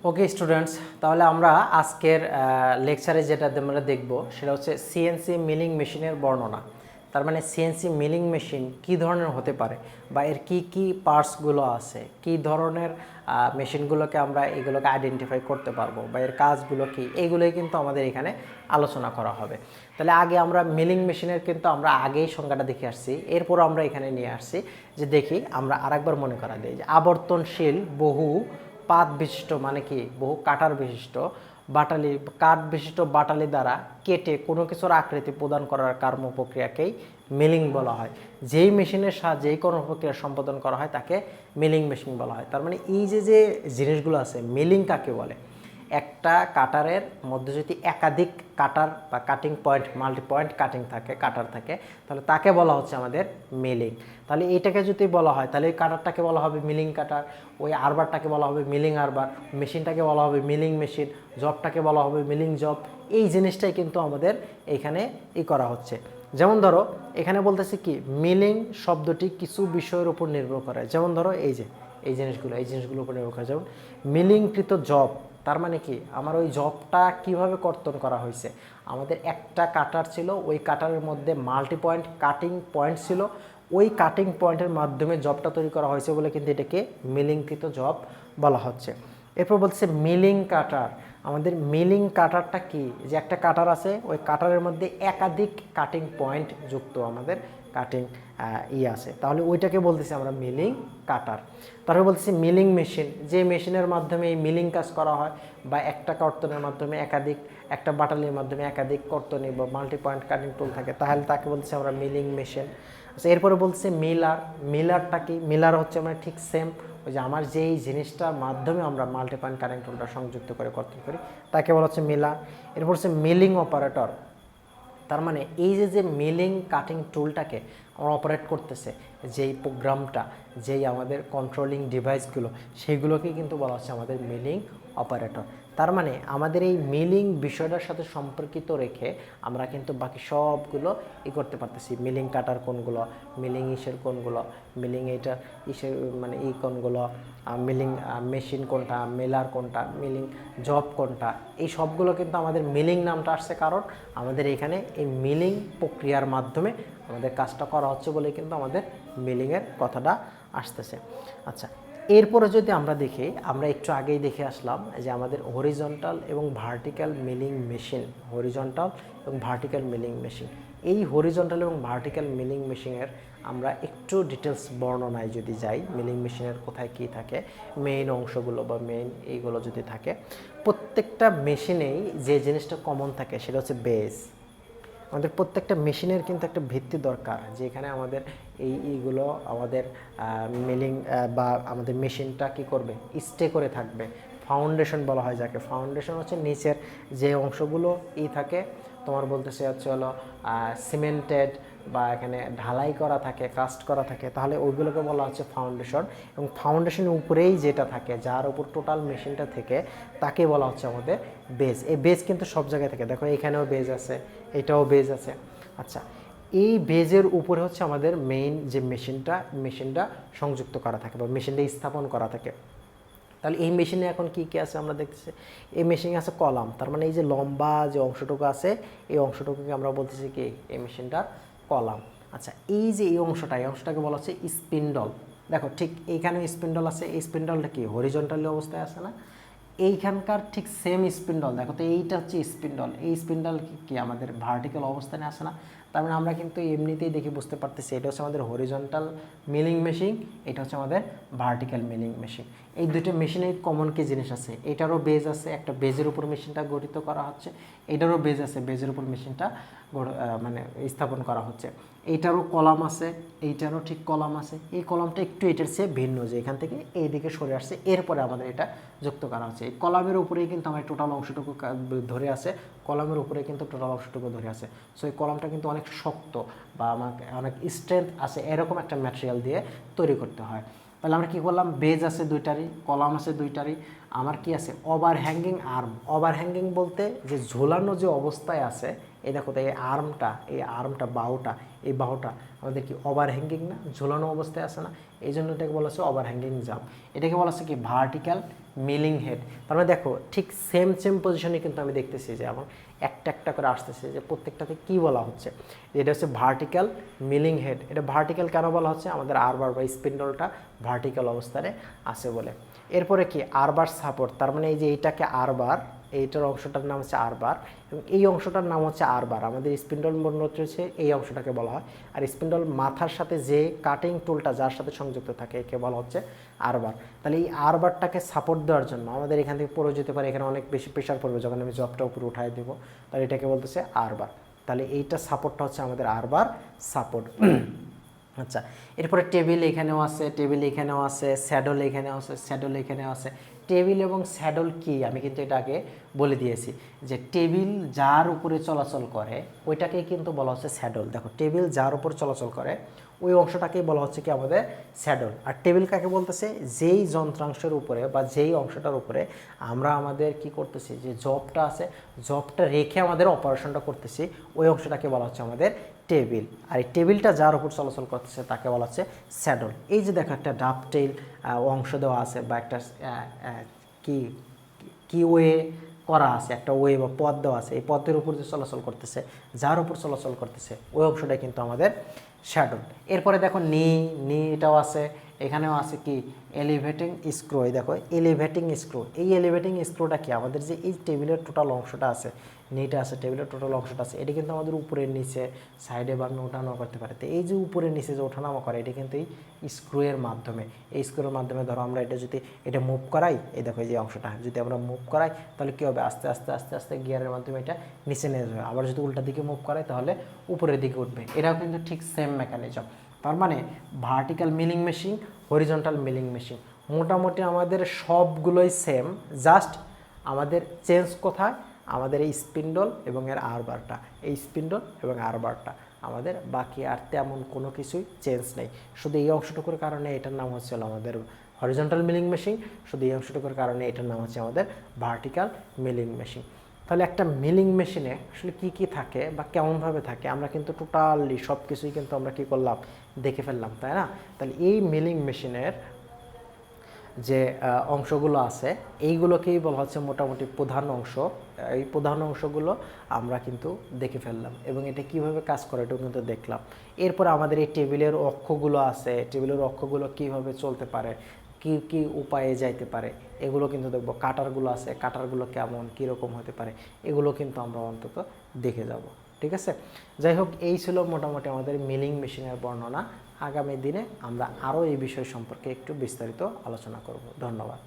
Okay students, তাহলে আমরা আজকের লেকচারে যেটা আমরা দেখব সেটা হচ্ছে সিএনসি মিলিং মেশিনের বর্ণনা। তার মানে সিএনসি মিলিং মেশিন কী ধরনের হতে পারে বা এর কি কি পার্টসগুলো আছে, কী ধরনের মেশিনগুলোকে আমরা এগুলোকে আইডেন্টিফাই করতে পারবো বা এর কাজগুলো কী, এইগুলোই কিন্তু আমাদের এখানে আলোচনা করা হবে। তাহলে আগে আমরা মিলিং মেশিনের কিন্তু আমরা আগেই সংজ্ঞাটা দেখে আসছি, এরপর আমরা এখানে নিয়ে আসছি যে দেখি আমরা আরেকবার মনে করা দিই যে আবর্তনশীল বহু পাত বিশিষ্ট মানে কি বহু কাটার বিশিষ্ট বাটালি কাঠ বিশিষ্ট বাটালি দ্বারা কেটে কোনো কিছুর আকৃতি প্রদান করার কর্ম প্রক্রিয়াকেই মিলিং বলা হয়। যেই মেশিনের সাহায্যে এই কর্মপ্রক্রিয়া সম্পাদন করা হয় তাকে মিলিং মেশিন বলা হয়। তার মানে এই যে যে জিনিসগুলো আছে, মিলিং কাকে বলে? একটা কাটারের মধ্যে যদি একাধিক কাটার বা cutting point multi point cutting থাকে কাটার থাকে তাহলে তাকে বলা হচ্ছে আমাদের মিলিং। তাহলে এইটাকে যদি বলা হয় তাহলে এই কাটারটাকে বলা হবে মিলিং কাটার, ওই আরবারটাকে বলা হবে মিলিং আরবার, মেশিনটাকে বলা হবে মিলিং মেশিন, জবটাকে বলা হবে মিলিং জব। এই জিনিসটাই কিন্তু আমাদের এখানে করা হচ্ছে। যেমন ধরো এখানে বলতেছে কি মিলিং শব্দটি কিছু বিষয়ের উপর নির্ভর করে। যেমন ধরো এই যে এই জিনিসগুলোর উপর নির্ভর করে। যেমন মিলিংকৃত জব, তার মানে কি আমার ওই জবটা কিভাবে কর্তন করা হয়েছে। আমাদের একটা কাটার ছিল, ওই কাটারের মধ্যে মাল্টি পয়েন্ট কাটিং পয়েন্ট ছিল, ওই কাটিং পয়েন্টের মাধ্যমে জবটা তৈরি করা হয়েছে বলে কিন্তু এটাকে মিলিংকৃত জব বলা হচ্ছে। এরপর বলছে মিলিং কাটার। আমাদের মিলিং কাটারটা কি, যে একটা কাটার আছে, ওই কাটারের মধ্যে একাধিক কাটিং পয়েন্ট যুক্ত আমাদের কাটিং আছে, তাহলে ওইটাকে বলতেছি আমরা মিলিং কাটার। তারপরে বলতেছি মিলিং মেশিন, যে মেশিনের মাধ্যমে এই মিলিং কাজ করা হয় বা একটা কর্তনের মাধ্যমে একাধিক, একটা বাটালির মাধ্যমে একাধিক কর্তনী বা মাল্টি পয়েন্ট কাটিং টুল থাকে, তাহলে তাকে বলতেছি আমরা মিলিং মেশিন। আচ্ছা, এরপরে বলছে মিলার। মিলারটা কি? মিলার হচ্ছে আমরা ঠিক সেম ওই যে আমার যেই জিনিসটার মাধ্যমে আমরা মাল্টি পয়েন্ট কাটিং টুলটা সংযুক্ত করে কর্তন করি তাকে বলা হচ্ছে মিলার। এরপর হচ্ছে মিলিং অপারেটর। তার মানে এই যে যে মিলিং কাটিং টুলটাকে আমরা অপারেট করতেছে, যেই প্রোগ্রামটা, যেই আমাদের কন্ট্রোলিং ডিভাইসগুলো, সেইগুলোকে কিন্তু বলা হচ্ছে আমাদের মিলিং অপারেটর। তার মানে আমাদের এই মিলিং বিষয়টার সাথে সম্পর্কিত রেখে আমরা কিন্তু বাকি সবগুলো করতে পারতেছি। মিলিং কাটার কোনগুলো, মিলিং ইসের কোনগুলো, মিলিং এইটার ইসের মানে এই কোনগুলো, মিলিং মেশিন কোনটা, মিলার কোনটা, মিলিং জব কোনটা, এই সবগুলো কিন্তু আমাদের মিলিং নামটা আসছে কারণ আমাদের এখানে এই মিলিং প্রক্রিয়ার মাধ্যমে আমাদের কাজটা করা হচ্ছে বলে কিন্তু আমাদের মিলিংয়ের কথাটা আসতেছে। আচ্ছা, এরপরে যদি আমরা দেখি, আমরা একটু আগেই দেখে আসলাম যে আমাদের হরিজন্টাল এবং ভার্টিক্যাল মিলিং মেশিন, হরিজন্টাল এবং ভার্টিক্যাল মিলিং মেশিন, এই হরিজন্টাল এবং ভার্টিক্যাল মিলিং মেশিনের আমরা একটু ডিটেলস বর্ণনায় যদি যাই, মিলিং মেশিনের কোথায় কী থাকে, মেইন অংশগুলো বা মেইন এইগুলো যদি থাকে, প্রত্যেকটা মেশিনেই যে জিনিসটা কমন থাকে সেটা হচ্ছে বেস। আমাদের প্রত্যেকটা মেশিনের কিন্তু একটা ভিত্তি দরকার, যেখানে আমাদের এইগুলো আমাদের মিলিং বা আমাদের মেশিনটা কি করবে, স্টে করে থাকবে। ফাউন্ডেশন বলা হয় যাকে। ফাউন্ডেশন হচ্ছে নিচের যে অংশগুলো থাকে, তোমার বলতেছে হচ্ছে হলো সিমেন্টেড বা এখানে ঢালাই করা থাকে, কাস্ট করা থাকে, তাহলে ওইগুলোকে বলা হচ্ছে ফাউন্ডেশন। এবং ফাউন্ডেশনের উপরেই যেটা থাকে, যার উপর টোটাল মেশিনটা থেকে, তাকে বলা হচ্ছে আমাদের বেজ। এই বেজ কিন্তু সব জায়গায় থাকে, দেখো এখানেও বেজ আছে, এটাও বেজ আছে। আচ্ছা, এই বেজের উপরে হচ্ছে আমাদের মেইন যে মেশিনটা সংযুক্ত করা থাকে বা মেশিনটা স্থাপন করা থাকে। তাহলে এই মেশিনে এখন কি কি আছে আমরা দেখতেছি, এই মেশিনে আছে কলাম। তার মানে এই যে লম্বা যে অংশটুকু আছে, এই অংশটুকুকে আমরা বলতেছি কি এই মেশিনটার কলাম। আচ্ছা, এই যে এই অংশটাকে বলা হচ্ছে স্পিন্ডল। দেখো ঠিক এইখানে স্পিন্ডল আছে, এই স্পিন্ডলটা কি হরিজন্টালি অবস্থায় আছে না, এইখানকার ঠিক সেম স্পিন্ডল দেখো, তো এইটা হচ্ছে স্পিন্ডল, এই স্পিন্ডল কি আমাদের ভার্টিক্যাল অবস্থানে আসে না। তার মানে আমরা কিন্তু এমনিতেই দেখে বুঝতে পারতেছি এটা হচ্ছে আমাদের হরিজন্টাল মিলিং মেশিন, এটা হচ্ছে আমাদের ভার্টিক্যাল মিলিং মেশিন। এই দুটো মেশিনে কমন কি জিনিস আছে, এটারও বেজ আছে, একটা বেজের উপর মেশিনটা গঠিত করা হচ্ছে, এটারও বেজ আছে, বেজের উপর মেশিনটা মানে স্থাপন করা হচ্ছে। এইটারও কলাম আছে, এইটারও ঠিক কলাম আছে। এই কলামটা একটু এটার চেয়ে ভিন্ন, যে এখান থেকে এইদিকে সরে আসছে, এরপরে আমাদের এটা যুক্ত করা হচ্ছে। এই কলামের উপরেই কিন্তু আমার টোটাল অংশটুকু ধরে আছে, কলামের উপরে কিন্তু টোটাল অংশটুকু ধরে আছে। সো এই কলামটা কিন্তু অনেক শক্ত বা আমাকে অনেক স্ট্রেংথ আছে, এরকম একটা ম্যাটেরিয়াল দিয়ে তৈরি করতে হয়। তাহলে আমরা কী করলাম, বেজ আছে দুইটারই, কলাম আছে দুইটারই, আমার কি আছে over hanging arm. Over hanging বলতে যে ঝোলানো যে অবস্থায় আছে এই দেখো তো এই আর্মটা এই বাহুটা আমাদের কি ওভারহ্যাঙ্গিং না, ঝুলানো অবস্থায় আছে না, এই জন্য এটাকে বলা হচ্ছে ওভারহ্যাঙ্গিং জাম্প। এটাকে বলা হচ্ছে কি ভার্টিক্যাল মিলিং হেড। তার মানে দেখো ঠিক সেম পজিশনে কিন্তু আমি দেখতেছি যে আমার একটা করে আসতেছে, যে প্রত্যেকটাতে কি বলা হচ্ছে, এটা হচ্ছে ভার্টিক্যাল মিলিং হেড। এটা ভার্টিক্যাল কেন বলা হচ্ছে, আমাদের আরবার বা স্পিন্ডলটা ভার্টিক্যাল অবস্থানে আছে বলে। এরপরে কি আরবার সাপোর্ট, তার মানে এই যে এইটাকে আরবার, এইটার অংশটার নাম হচ্ছে আরবার এবং এই অংশটার নাম হচ্ছে আরবার। আমাদের স্পিন্ডল বর্ণ হচ্ছে এই অংশটাকে বলা হয়, আর স্পিন্ডল মাথার সাথে যে কাটিং টুলটা যার সাথে সংযুক্ত থাকে একে বলা হচ্ছে আরবার। তাহলে এই আরবারটাকে সাপোর্ট দেওয়ার জন্য আমাদের এখান থেকে পড়ে যেতে পারে, এখানে অনেক বেশি প্রেশার পড়বে যখন আমি জবটা উপরে উঠাই দেবো, তাহলে এটাকে বলতেছে আরবার। তাহলে এইটা সাপোর্টটা হচ্ছে আমাদের আরবার সাপোর্ট। আচ্ছা, এরপরে টেবিল এখানেও আছে, স্যাডল এখানেও আছে। টেবিল এবং স্যাডল কি আমি কিন্তু এটা আগে বলে দিয়েছি, যে টেবিল যার উপরে চলাচল করে ওইটাকে কিন্তু বলা হচ্ছে স্যাডল। দেখো টেবিল যার উপর চলাচল করে ওই অংশটাকেই বলা হচ্ছে কি আমাদের স্যাডল। আর টেবিল কাকে বলতেছে, যেই যন্ত্রাংশের উপরে বা যেই অংশটার উপরে আমরা আমাদের কি করতেছি, যে জবটা আছে জবটা রেখে আমাদের অপারেশনটা করতেছি, ওই অংশটাকে বলা হচ্ছে আমাদের টেবিল। আর এই টেবিলটা যার উপর চলাচল করতেছে তাকে বলা হচ্ছে স্যাডল। এই যে দেখো একটা ডাবটেইল অংশ দেওয়া আছে বা একটা কি ওয়ে করা আছে, একটা ওয়ে বা পথ দেওয়া আছে, এই পথের উপর যে চলাচল করতেছে, যার উপর চলাচল করতেছে ওই অংশটাই কিন্তু আমাদের শ্যাডল। এরপরে দেখো নি এটাও আছে, এখানেও আছে কি এলিভেটিং স্ক্রু। এই দেখো এলিভেটিং স্ক্রু, এই এলিভেটিং স্ক্রুটা কি আমাদের যে এই টেবিলের টোটাল অংশটা আছে, নিটা আছে, টেবিলের টোটাল অংশটা আছে, এটা কিন্তু আমাদের উপরের নিচে সাইডে বা ওঠানামা করতে পারে। তো এই যে উপরের নিচে যে ওঠানামা করে এটা কিন্তু এই স্ক্রুয়ের মাধ্যমে, এই স্ক্রুয়ের মাধ্যমে ধরো আমরা এটা যদি এটা মুভ করাই, এই দেখো এই যে অংশটা যদি আমরা মুভ করাই তাহলে কী হবে, আস্তে আস্তে গিয়ারের মাধ্যমে এটা নিচে নিয়ে যাবে। আবার যদি উল্টা দিকে মুভ করাই তাহলে উপরের দিকে উঠবে। এটাও কিন্তু ঠিক সেম মেকানিজম। তার মানে vertical milling machine, horizontal milling machine মোটামুটি আমাদের সবগুলোই সেম, জাস্ট আমাদের চেঞ্জ কোথায়, আমাদের এই স্পিন্ডল এবং এর আরবারটা, এই স্পিন্ডল এবং আরবারটা আমাদের, বাকি আর তেমন কোনো কিছুই চেঞ্জ নেই। শুধু এই অংশটুকুর কারণে এটার নাম হচ্ছিল আমাদের হরিজন্টাল মিলিং মেশিন, শুধু এই অংশটুকুর কারণে এটার নাম হচ্ছে আমাদের ভার্টিক্যাল মিলিং মেশিন। তাহলে একটা মিলিং মেশিনে আসলে কি থাকে বা কেমনভাবে থাকে আমরা কিন্তু টোটালি সব কিছুই কিন্তু আমরা কী করলাম, দেখে ফেললাম, তাই না? তাহলে এই মিলিং মেশিনের যে অংশগুলো আছে এইগুলোকেই বলা হচ্ছে মোটামুটি প্রধান অংশ। এই প্রধান অংশগুলো আমরা কিন্তু দেখে ফেললাম এবং এটা কিভাবে কাজ করে এটাও কিন্তু দেখলাম। এরপর আমাদের এই টেবিলের অক্ষগুলো আছে, টেবিলের অক্ষগুলো কিভাবে চলতে পারে, কি উপায়ে যাইতে পারে এগুলো কিন্তু দেখব। কাটারগুলো আছে, কাটারগুলো কেমন কীরকম হতে পারে এগুলো কিন্তু আমরা অন্তত দেখে যাব। ঠিক আছে, যাই হোক এই ছিল মোটামুটি আমাদের মিলিং মেশিনের বর্ণনা। আগামী দিনে আমরা আরও এই বিষয় সম্পর্কে একটু বিস্তারিত আলোচনা করব। ধন্যবাদ।